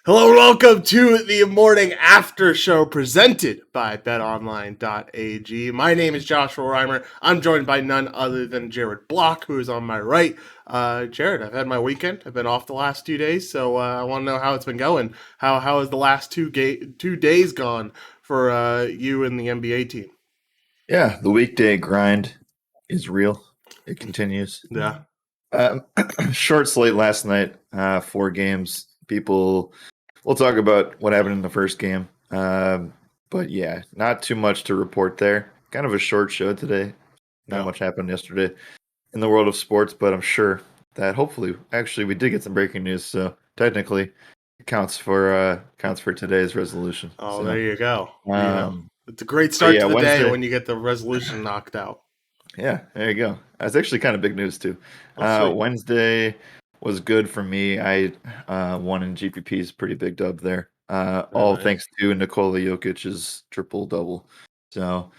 Hello and welcome to the morning after show presented by betonline.ag. My name is Joshua Reimer. I'm joined by none other than Jared Block, who is on my right. Jared, I've had my weekend. I've been off the last 2 days, so I want to know how it's been going. How has the last 2 days gone for you and the NBA team? Yeah, the weekday grind is real. It continues. Yeah. Short slate last night, 4 games. We'll talk about what happened in the first game. But yeah, not too much to report there. Kind of a short show today. Not much happened yesterday in the world of sports, but I'm sure that hopefully, actually, we did get some breaking news. So technically, it counts for today's resolution. Oh, So, there you go. um, It's a great but start yeah, to the day Wednesday. when you get the resolution knocked out. Yeah, there you go. That's actually kind of big news too. Oh, sweet. Wednesday was good for me. I won in GPP's pretty big dub there. Very All nice. thanks to Nikola Jokic's triple double. So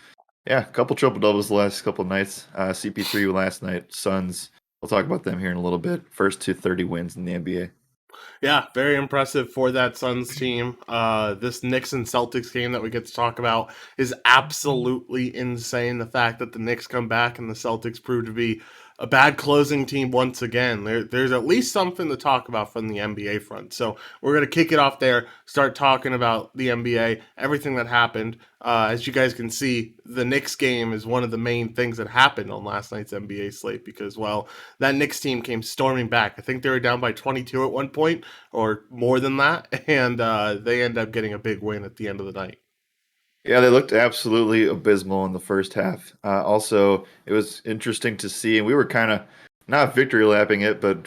yeah, a couple triple doubles the last couple nights. CP3 last night. Suns. We'll talk about them here in a little bit. First to 30 wins in the NBA. Yeah, very impressive for that Suns team. This Knicks and Celtics game that we get to talk about is absolutely insane. The fact that the Knicks come back and the Celtics prove to be a bad closing team once again. There's at least something to talk about from the NBA front. So we're going to kick it off there, start talking about the NBA, everything that happened. As you guys can see, the Knicks game is one of the main things that happened on last night's NBA slate because, well, that Knicks team came storming back. I think they were down by 22 at one point or more than that, and they end up getting a big win at the end of the night. Yeah, they looked absolutely abysmal in the first half. Also, it was interesting to see, and we were kind of not victory lapping it, but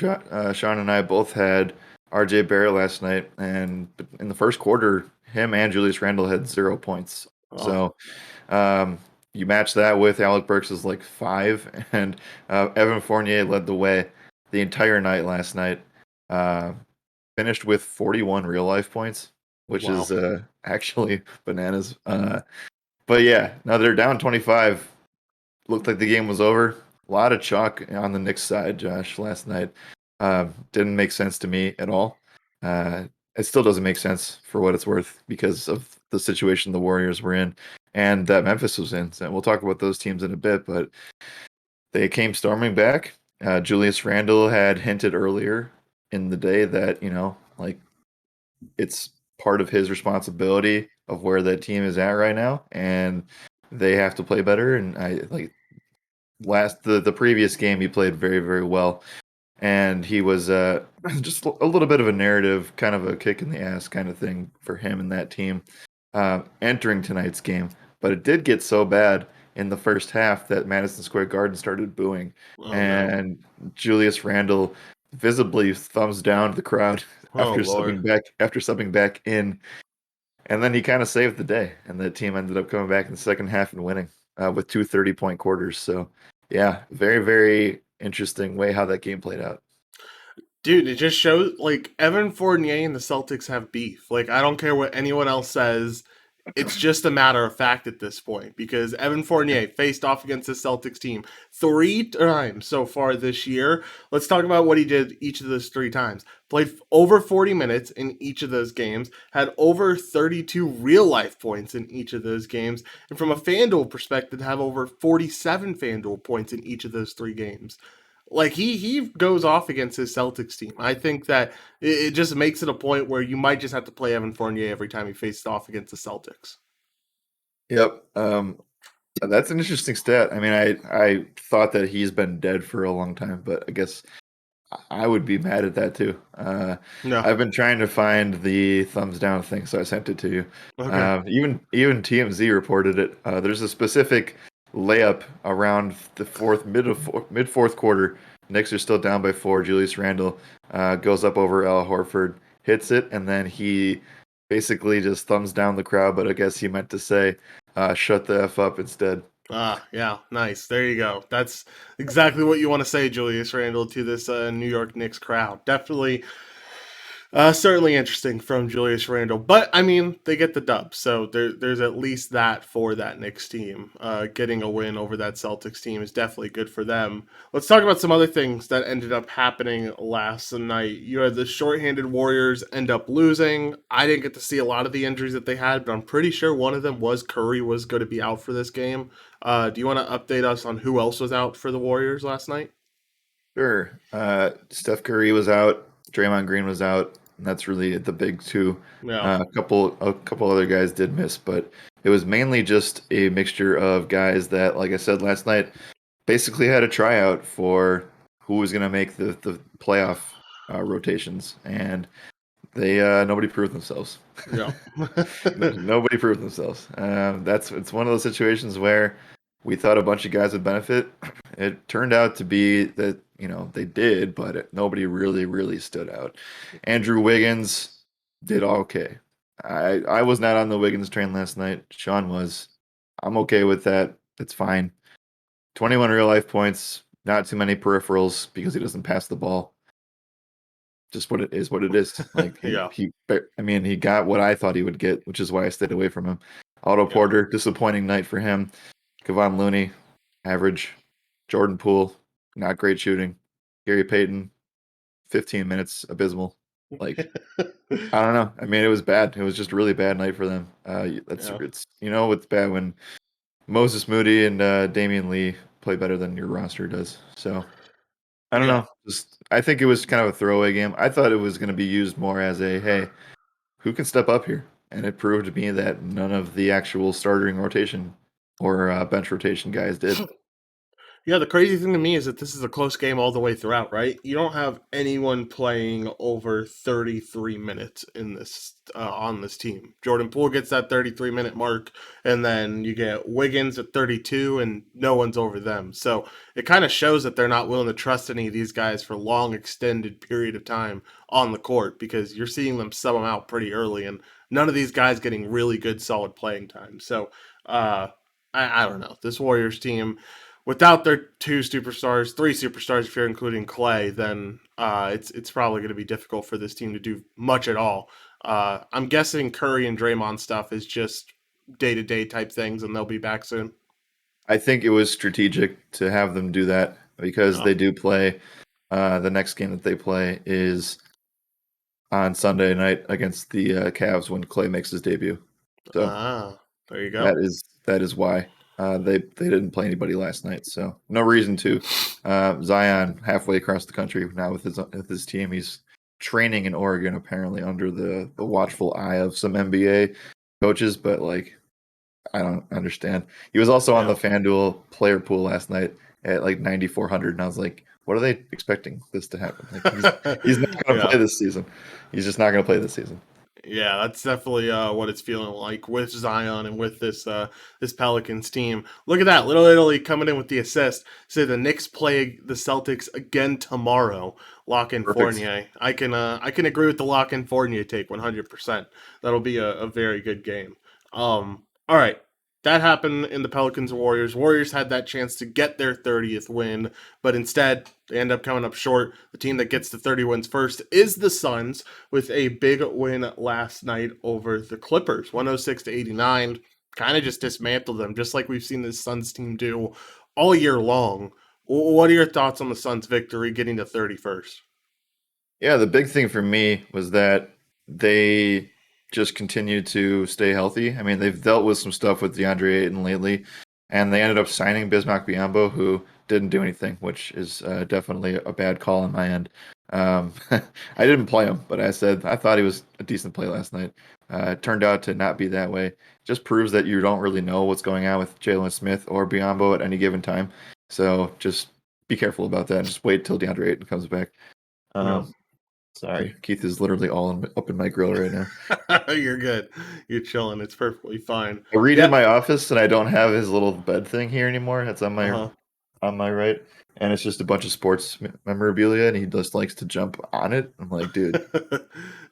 Sean and I both had RJ Barrett last night, and in the first quarter, him and Julius Randle had 0 points. Oh, So um, you match that with Alec Burks' like 5, and Evan Fournier led the way the entire night last night. Uh, Finished with 41 real life points, which wow. is actually bananas. But yeah, now they're down 25. Looked like the game was over. A lot of chalk on the Knicks side, Josh, last night. Didn't make sense to me at all. It still doesn't make sense for what it's worth because of the situation the Warriors were in and that Memphis was in. So we'll talk about those teams in a bit, but they came storming back. Julius Randle had hinted earlier in the day that, like it's part of his responsibility of where that team is at right now, and they have to play better. And I like the previous game he played very very well, and he was just a little bit of a narrative, kind of a kick in the ass kind of thing for him and that team entering tonight's game. But it did get so bad in the first half that Madison Square Garden started booing, Oh no. and Julius Randle visibly thumbs down the crowd Oh Lord. after subbing back in, and then he kind of saved the day, and the team ended up coming back in the second half and winning with 2 30-point quarters. So yeah, very very interesting way how that game played out. Dude, it just shows like Evan Fournier and the Celtics have beef. Like I don't care what anyone else says. It's just a matter of fact at this point because Evan Fournier faced off against the Celtics team 3 times so far this year. Let's talk about what he did each of those 3 times. Played over 40 minutes in each of those games, had over 32 real life points in each of those games, and from a FanDuel perspective, have over 47 FanDuel points in each of those 3 games. Like he goes off against his Celtics team. I think that it just makes it a point where you might just have to play Evan Fournier every time he faces off against the Celtics. Yep. That's an interesting stat. I mean, I thought that he's been dead for a long time, but I guess I would be mad at that too. No. I've been trying to find the thumbs down thing, so I sent it to you. Okay. Even TMZ reported it. There's a specific layup around the mid fourth quarter. Knicks are still down by 4. Julius Randle goes up over Al Horford, hits it, and then he basically just thumbs down the crowd. But I guess he meant to say, "Shut the f up" instead. Ah, yeah, nice. There you go. That's exactly what you want to say, Julius Randle, to this New York Knicks crowd. Definitely Certainly interesting from Julius Randle, but I mean they get the dub, so there's at least that for that Knicks team. Getting a win over that Celtics team is definitely good for them. Let's talk about some other things that ended up happening last night. You had the shorthanded Warriors end up losing. I didn't get to see a lot of the injuries that they had, but I'm pretty sure one of them was Curry was going to be out for this game. Do you want to update us on who else was out for the Warriors last night? Sure. Steph Curry was out. Draymond Green was out. And that's really the big two. Yeah. A couple other guys did miss, but it was mainly just a mixture of guys that, like I said last night, basically had a tryout for who was going to make the playoff rotations, and they nobody proved themselves. Yeah. Nobody proved themselves. It's one of those situations where we thought a bunch of guys would benefit. It turned out to be that they did, but nobody really stood out. Andrew Wiggins did okay. I was not on the Wiggins train last night. Sean was. I'm okay with that. It's fine. 21 real life points. Not too many peripherals because he doesn't pass the ball. Just what it is, what it is. Like Yeah. I mean, he got what I thought he would get, which is why I stayed away from him. Otto Yeah. Porter, disappointing night for him. Kevon Looney, average. Jordan Poole, not great shooting. Gary Payton, 15 minutes, abysmal. Like I don't know. I mean, it was bad. It was just a really bad night for them. Yeah. It's it's bad when Moses Moody and Damian Lee play better than your roster does. So I don't Yeah. know. Just I think it was kind of a throwaway game. I thought it was going to be used more as a hey, who can step up here? And it proved to me that none of the actual starting rotation or bench rotation guys did. Yeah, the crazy thing to me is that this is a close game all the way throughout, right? You don't have anyone playing over 33 minutes in this on this team. Jordan Poole gets that 33-minute mark, and then you get Wiggins at 32, and no one's over them. So it kind of shows that they're not willing to trust any of these guys for long, extended period of time on the court because you're seeing them sub them out pretty early, and none of these guys getting really good, solid playing time. So uh, I don't know. This Warriors team without their two superstars, three superstars if you're including Clay, then it's probably going to be difficult for this team to do much at all. I'm guessing Curry and Draymond stuff is just day to day type things, and they'll be back soon. I think it was strategic to have them do that because Oh, they do play. The next game that they play is on Sunday night against the Cavs when Clay makes his debut. So there you that go. is why they didn't play anybody last night. So no reason to. Zion halfway across the country now with his team. He's training in Oregon apparently under the watchful eye of some NBA coaches, but like I don't understand. He was also on Yeah. the FanDuel player pool last night at like 9,400, and I was like, what are they expecting this to happen? Like he's not going to Yeah. play this season. He's just not going to play this season. Yeah, that's definitely what it's feeling like with Zion and with this Pelicans team. Look at that, Little Italy coming in with the assist. Say the Knicks play the Celtics again tomorrow. Lock in Perfect. Fournier. I can agree with the lock in Fournier take 100%. That'll be a very good game. All right, that happened in the Pelicans Warriors. Warriors had that chance to get their 30th win, but instead they end up coming up short. The team that gets the 30 wins first is the Suns with a big win last night over the Clippers, 106 to 89. Kind of just dismantled them, just like we've seen this Suns team do all year long. What are your thoughts on the Suns' victory getting to 31st? Yeah, the big thing for me was that they just continued to stay healthy. I mean, they've dealt with some stuff with DeAndre Ayton lately, and they ended up signing Bismack Biyombo, who didn't do anything, which is definitely a bad call on my end. I didn't play him, but I said I thought he was a decent play last night. It turned out to not be that way. Just proves that you don't really know what's going on with Jalen Smith or Biyombo at any given time. So just be careful about that and just wait till DeAndre Ayton comes back. No. Um, Sorry, Keith is literally up in my grill right now. You're good. You're chilling. It's perfectly fine. I redid Yeah. my office and I don't have his little bed thing here anymore. It's Uh-huh. on my right, and it's just a bunch of sports memorabilia, and he just likes to jump on it. I'm like, dude,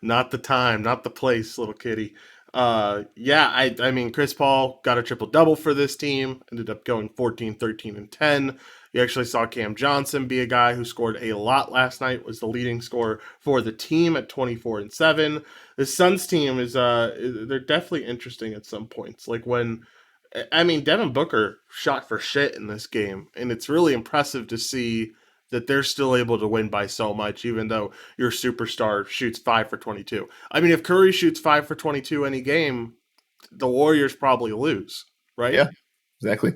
Not the time, not the place, little kitty. Yeah, I mean Chris Paul got a triple double for this team, ended up going 14, 13, and 10. You actually saw Cam Johnson be a guy who scored a lot last night, was the leading scorer for the team at 24-7. The Suns team they're definitely interesting at some points. Like when I mean, Devin Booker shot for shit in this game, and it's really impressive to see that they're still able to win by so much, even though your superstar shoots 5 for 22. I mean, if Curry shoots 5 for 22 any game, the Warriors probably lose, right? Yeah, exactly.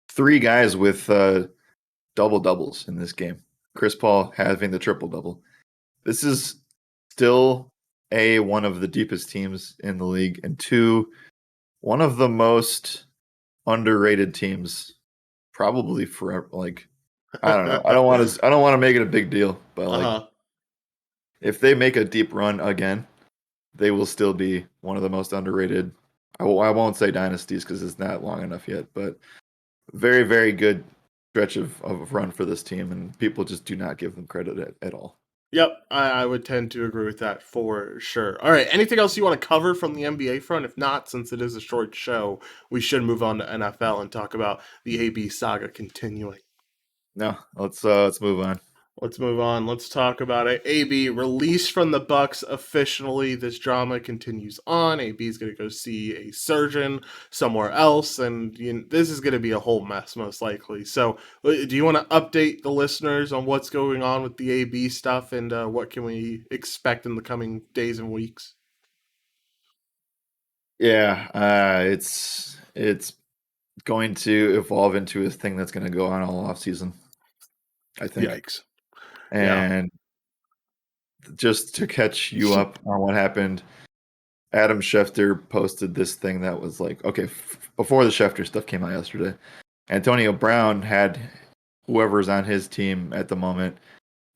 Three guys with double doubles in this game. Chris Paul having the triple double. This is still one of the deepest teams in the league, and two, one of the most underrated teams probably forever. Like, I don't know. I don't want to make it a big deal, but like Uh-huh. if they make a deep run again, they will still be one of the most underrated. I won't say dynasties because it's not long enough yet, but very, very good stretch of run for this team, and people just do not give them credit at all. Yep, I would tend to agree with that for sure. All right, anything else you want to cover from the NBA front? If not, since it is a short show, we should move on to NFL and talk about the AB saga continuing. No, let's move on. Let's move on. Let's talk about it. AB released from the Bucks officially. This drama continues on. AB is going to go see a surgeon somewhere else, and this is going to be a whole mess most likely. So, do you want to update the listeners on what's going on with the AB stuff and what can we expect in the coming days and weeks? Yeah, it's going to evolve into a thing that's going to go on all off season, I think. Yikes! Yeah. And just to catch you up on what happened, Adam Schefter posted this thing that was like, okay, before the Schefter stuff came out yesterday, Antonio Brown had whoever's on his team at the moment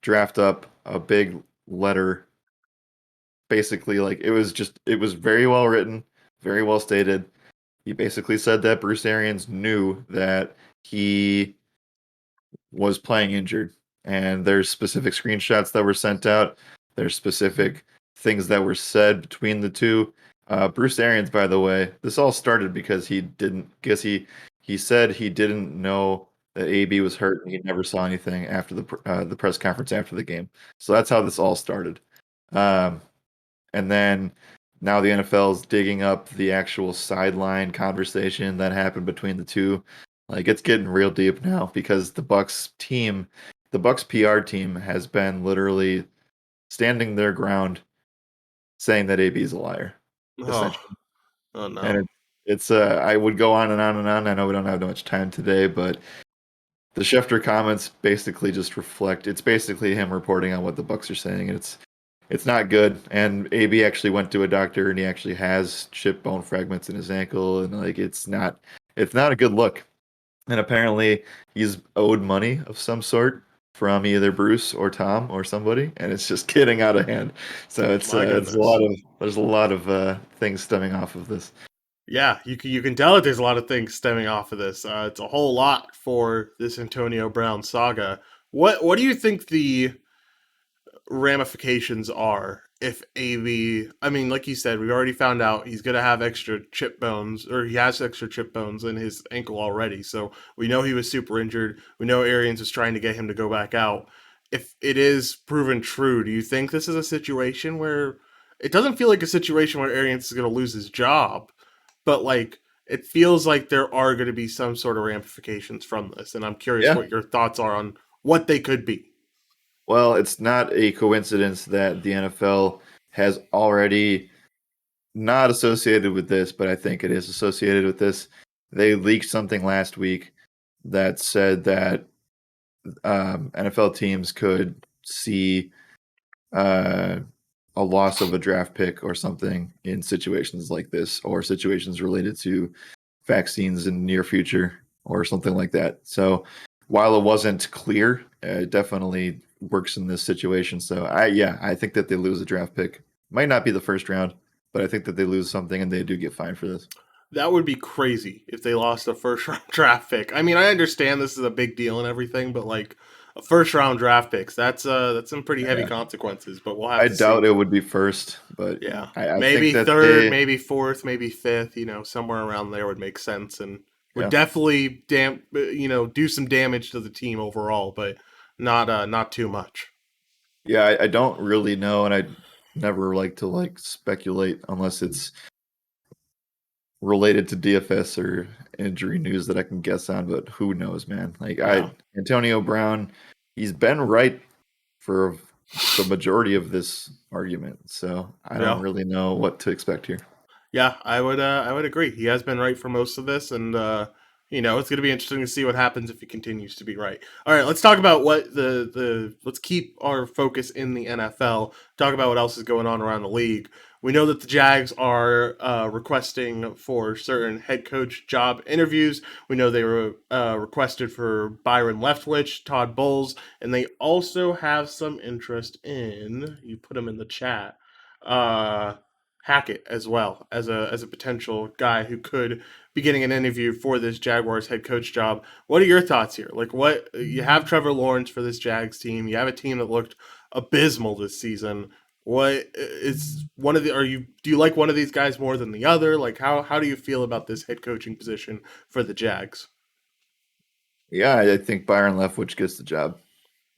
draft up a big letter. Basically, like it was very well written, very well stated. He basically said that Bruce Arians knew that he was playing injured, and there's specific screenshots that were sent out. There's specific things that were said between the two. Bruce Arians, by the way, this all started because he didn't guess he said he didn't know that AB was hurt and he never saw anything after the press conference after the game. So that's how this all started. Um, and then now the NFL is digging up the actual sideline conversation that happened between the two. Like it's getting real deep now because the Bucks PR team has been literally standing their ground saying that AB is a liar, Oh, essentially. oh And no. it's I would go on and on and on. I know we don't have much time today, but the Schefter comments basically just reflect. It's basically him reporting on what the Bucks are saying, and it's not good. And AB actually went to a doctor, and he actually has chip bone fragments in his ankle, and like it's not a good look. And apparently, he's owed money of some sort from either Bruce or Tom or somebody, and it's just getting out of hand. So My it's a lot goodness. of there's a lot of things stemming off of this. Yeah, you can tell that there's a lot of things stemming off of this. It's a whole lot for this Antonio Brown saga. What do you think the ramifications are if AV? I mean, like you said, we already found out he's gonna have extra chip bones, or he has extra chip bones in his ankle already. So we know he was super injured. We know Arians was trying to get him to go back out. If it is proven true, do you think this is a situation where it doesn't feel like a situation where Arians is gonna lose his job? But like it feels like there are going to be some sort of ramifications from this, and I'm curious Yeah. what your thoughts are on what they could be. Well, it's not a coincidence that the NFL has already not associated with this, but I think it is associated with this. They leaked something last week that said that NFL teams could see uh, a loss of a draft pick or something in situations like this, or situations related to vaccines in the near future, or something like that. So, while it wasn't clear, it definitely works in this situation. So, I think that they lose a draft pick. Might not be the first round, but I think that they lose something and they do get fined for this. That would be crazy if they lost a first round draft pick. I mean, I understand this is a big deal and everything, but like a first round draft picks, that's some pretty heavy Yeah. consequences. But we'll have I to see. doubt it would be first, but Yeah, I think maybe that third, they maybe fourth, maybe fifth. Somewhere around there would make sense. And would Yeah. definitely do some damage to the team overall, but not too much. Yeah, I don't really know, and I never like to like speculate unless it's related to DFS or injury news that I can guess on, but who knows, man? Like Yeah, Antonio Brown, he's been right for the majority of this argument, so I don't yeah. really know what to expect here. Yeah, I would agree. He has been right for most of this, and it's going to be interesting to see what happens if he continues to be right. All right, let's talk about what the let's keep our focus in the NFL. Talk about what else is going on around the league. We know that the Jags are requesting for certain head coach job interviews. We know they were requested for Byron Leftwich, Todd Bowles, and they also have some interest in. You put them in the chat. Hackett as well as a potential guy who could be getting an interview for this Jaguars head coach job. What are your thoughts here? Like, what you have Trevor Lawrence for this Jags team. You have a team that looked abysmal this season. What is one of the? Are you do you like one of these guys more than the other? Like, how do you feel about this head coaching position for the Jags? Yeah, I think Byron Leftwich gets the job.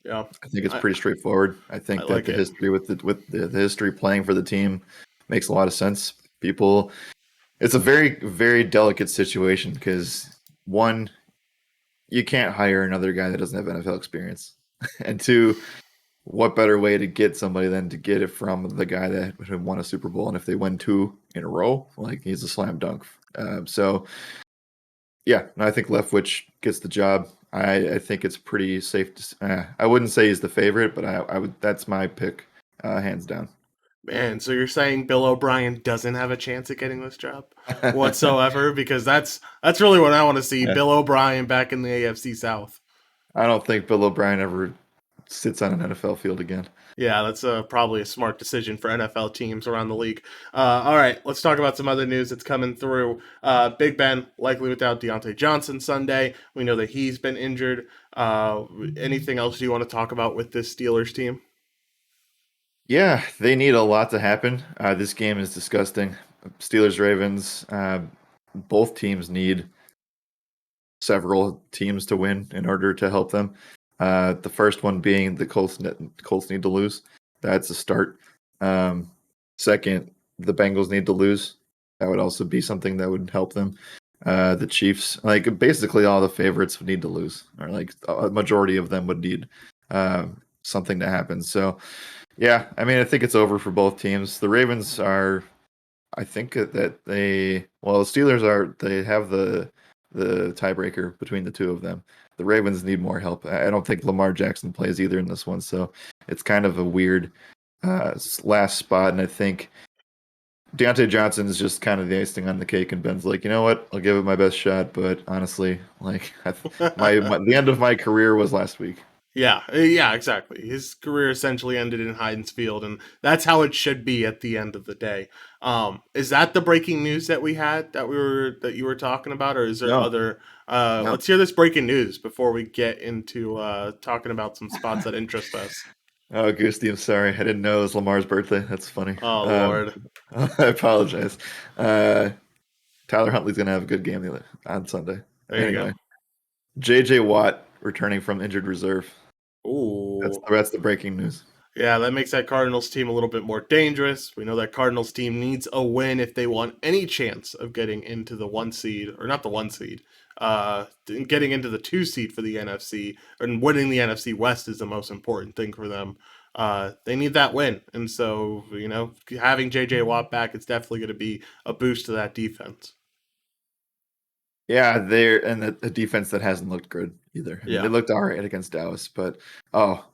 Yeah, I think it's I pretty straightforward. I I think that like the it. history with the history playing for the team makes a lot of sense. People, it's a very very delicate situation because one, you can't hire another guy that doesn't have NFL experience, and two, what better way to get somebody than to get it from the guy that who won a Super Bowl? And if they win two in a row, like he's a slam dunk. So yeah, no, I think Leftwich gets the job. I think it's pretty safe to. I wouldn't say he's the favorite, but I would. That's my pick, hands down. Man, so you're saying Bill O'Brien doesn't have a chance at getting this job whatsoever? Because that's really what I want to see. Yeah. Bill O'Brien back in the AFC South. I don't think Bill O'Brien ever sits on an NFL field again. Yeah, that's probably a smart decision for NFL teams around the league. All right, let's talk about some other news that's coming through. Big Ben likely without Deontay Johnson Sunday. We know that he's been injured. Anything else you want to talk about with this Steelers team? Yeah, they need a lot to happen. This game is disgusting. Steelers Ravens. Both teams need several teams to win in order to help them. The first one being the Colts need to lose. That's a start. Um, Second, the Bengals need to lose. That would also be something that would help them. The Chiefs, like basically all the favorites would need to lose, or like a majority of them would need something to happen. So, yeah, I mean, I think it's over for both teams. The Ravens are I think that the Steelers they have the tiebreaker between the two of them. The Ravens need more help. I don't think Lamar Jackson plays either in this one, so it's kind of a weird last spot. And I think Deontay Johnson is just kind of the icing on the cake. And Ben's like, you know what? I'll give it my best shot, but honestly, like the end of my career was last week. Yeah, yeah, exactly. His career essentially ended in Heinz Field, and that's how it should be at the end of the day. Is that the breaking news that we had that you were talking about, or is there No, other? no. Let's hear this breaking news before we get into talking about some spots that interest us. Oh, Goosey, I'm sorry. I didn't know it was Lamar's birthday. That's funny. Oh Lord, I apologize. Uh, Tyler Huntley's going to have a good game on Sunday. there you go. Anyway, J.J. Watt returning from injured reserve. Ooh, That's the breaking news. yeah, that makes that Cardinals team a little bit more dangerous. We know that Cardinals team needs a win if they want any chance of getting into the one seed, or not the one seed, getting into the two seed for the NFC, and winning the NFC West is the most important thing for them. They need that win, and so having JJ Watt back, it's definitely going to be a boost to that defense. Yeah, they're and the defense that hasn't looked good either. I mean, they Yeah. looked all right against Dallas, but oh,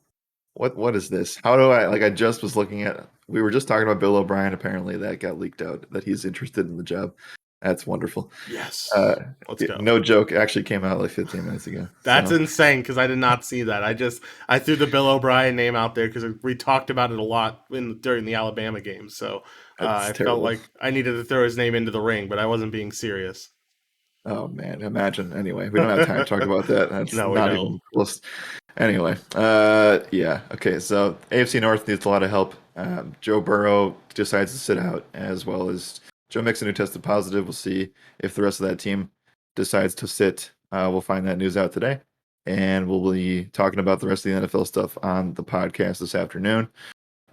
what is this? How do I like? I just was looking at. We were just talking about Bill O'Brien. Apparently, that got leaked out that he's interested in the job. That's wonderful. Yes. Let's go. No joke. It actually came out like 15 minutes ago. That's So insane because I did not see that. I threw the Bill O'Brien name out there because we talked about it a lot during the Alabama game. So that's I felt terrible. like I needed to throw his name into the ring, but I wasn't being serious. Oh man, imagine. Anyway, we don't have time to talk about that. That's No, we not don't. even close. Anyway, yeah. Okay, so AFC North needs a lot of help. Joe Burrow decides to sit out, as well as Joe Mixon, who tested positive. We'll see if the rest of that team decides to sit. We'll find that news out today, and we'll be talking about the rest of the NFL stuff on the podcast this afternoon.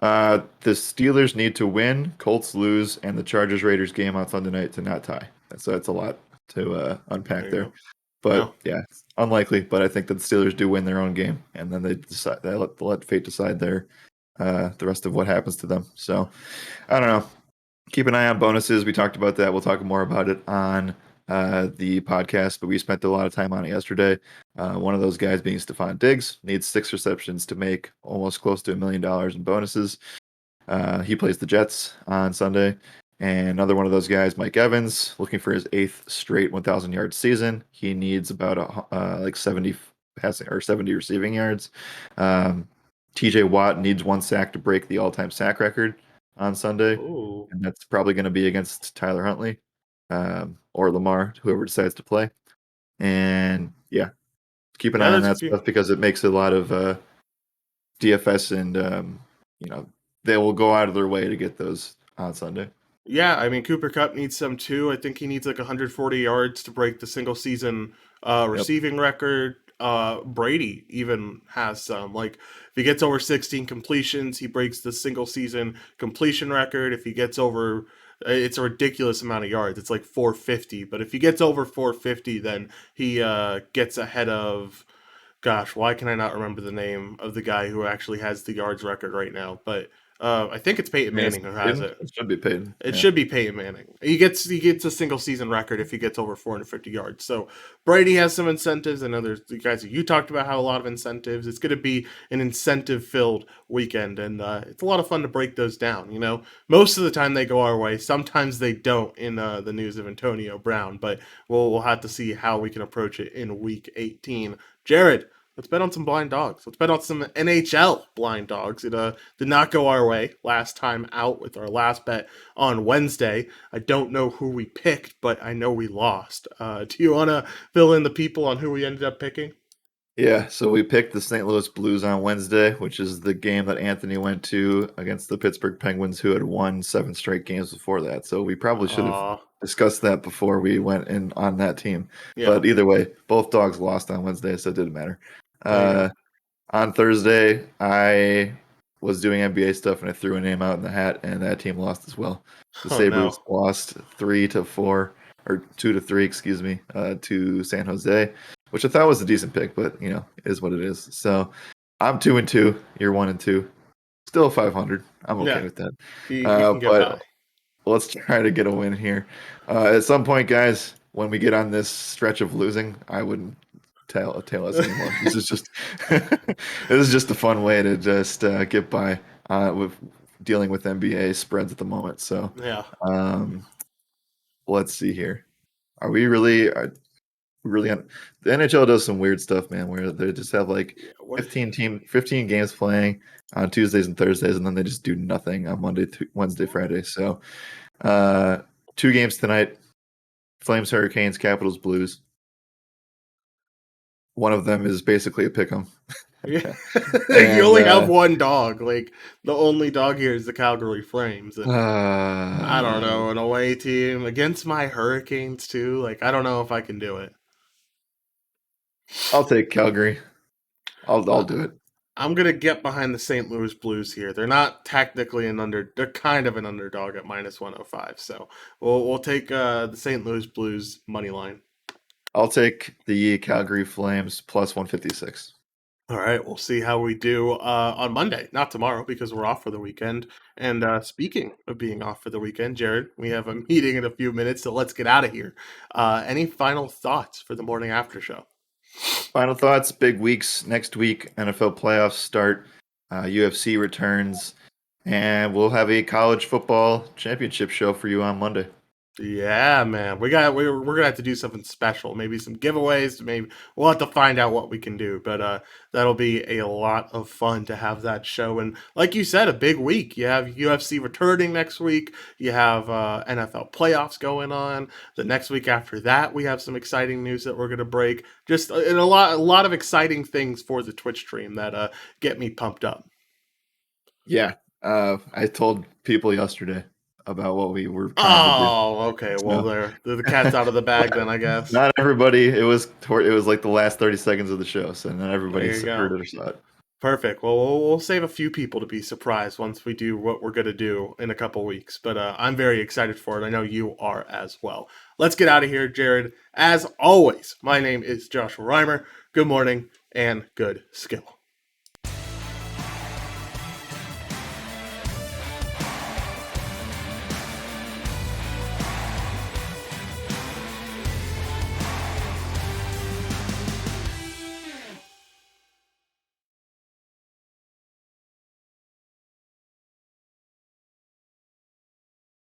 The Steelers need to win, Colts lose, and the Chargers Raiders game on Sunday night to not tie. So that's a lot to unpack There you there. go. But No. yeah, it's unlikely. But I think that the Steelers do win their own game, and then they let fate decide the rest of what happens to them. So I don't know. Keep an eye on bonuses. We talked about that. We'll talk more about it on the podcast, but we spent a lot of time on it yesterday. One of those guys being Stephon Diggs needs 6 receptions to make almost close to $1 million in bonuses. He plays the Jets on Sunday. And another one of those guys, Mike Evans, looking for his 8th straight 1,000-yard season. He needs about like 70 passing or 70 receiving yards. TJ Watt needs 1 sack to break the all-time sack record on Sunday, Ooh. and that's probably going to be against Tyler Huntley or Lamar, whoever decides to play. And yeah, keep an Yeah, eye on there's a that few. stuff because it makes a lot of DFS and they will go out of their way to get those on Sunday. Yeah, I mean Cooper Cup needs some too. I think he needs like 140 yards to break the single season Yep. receiving record. Brady even has some. Like if he gets over 16 completions, he breaks the single season completion record. If he gets over, it's a ridiculous amount of yards. It's like 450. But if he gets over 450, then he gets ahead of. Gosh, why can I not remember the name of the guy who actually has the yards record right now? But I think it's I Peyton mean, it's Manning who has Peyton. it. It should be Peyton. It Yeah. should be Peyton Manning. He gets a single season record if he gets over 450 yards. So Brady has some incentives. I know there's the guys that you talked about have a lot of incentives. It's going to be an incentive filled weekend, and it's a lot of fun to break those down. You know, most of the time they go our way. Sometimes they don't in the news of Antonio Brown, but we'll have to see how we can approach it in Week 18. Jared, let's bet on some blind dogs. Let's bet on some NHL blind dogs. It did not go our way last time out with our last bet on Wednesday. I don't know who we picked, but I know we lost. Do you want to fill in the people on who we ended up picking? Yeah, so we picked the St. Louis Blues on Wednesday, which is the game that Anthony went to against the Pittsburgh Penguins, who had won 7 straight games before that. So we probably should have Uh, discussed that before we went in on that team. yeah, But either way, both dogs lost on Wednesday, so it didn't matter. there you go. On Thursday, I was doing NBA stuff and I threw a name out in the hat, and that team lost as well. The Oh Sabres no. lost 3-4, or 2-3, excuse me, to San Jose, which I thought was a decent pick, but it is what it is. So I'm 2-2. You're 1-2. Still 500. I'm okay Yeah, with that. you can get But by. let's try to get a win here. At some point, guys, when we get on this stretch of losing, I wouldn't tail us anymore. This is just this is just a fun way to just get by with dealing with NBA spreads at the moment. So Yeah. um, let's see here. Are we really on the NHL does some weird stuff, man, where they just have like Yeah, what? 15 games playing on Tuesdays and Thursdays, and then they just do nothing on Monday, Wednesday, Friday. So 2 games tonight: Flames, Hurricanes, Capitals, Blues. One of them is basically a pick 'em. Yeah. You And only have one dog. Like the only dog here is the Calgary Flames, and I don't uh, know, an away team against my Hurricanes too. Like I don't know if I can do it. I'll take Calgary. I'll Uh, do it. I'm gonna get behind the St. Louis Blues here. They're not technically an under. They're kind of an underdog at -105. So we'll take the St. Louis Blues money line. I'll take the Calgary Flames plus 156. All right, we'll see how we do on Monday, not tomorrow because we're off for the weekend. And speaking of being off for the weekend, Jared, we have a meeting in a few minutes, so let's get out of here. Any final thoughts for the morning after show? Final thoughts, big weeks next week. NFL playoffs start, UFC returns, and we'll have a college football championship show for you on Monday. Yeah, man, we're gonna have to do something special. Maybe some giveaways. Maybe we'll have to find out what we can do. But that'll be a lot of fun to have that show. And like you said, a big week. You have UFC returning next week. You have NFL playoffs going on. The next week after that, we have some exciting news that we're gonna break. Just and a lot of exciting things for the Twitch stream that get me pumped up. Yeah, I told people yesterday. about what we were trying to do. Oh, okay. Well, So they're the cat's out of the bag then, I guess. not everybody. It was like the last 30 seconds of the show, so not everybody There you heard go. it or saw it. Perfect. Well, we'll save a few people to be surprised once we do what we're going to do in a couple weeks. But I'm very excited for it. I know you are as well. Let's get out of here, Jared. As always, my name is Joshua Reimer. Good morning and good skill.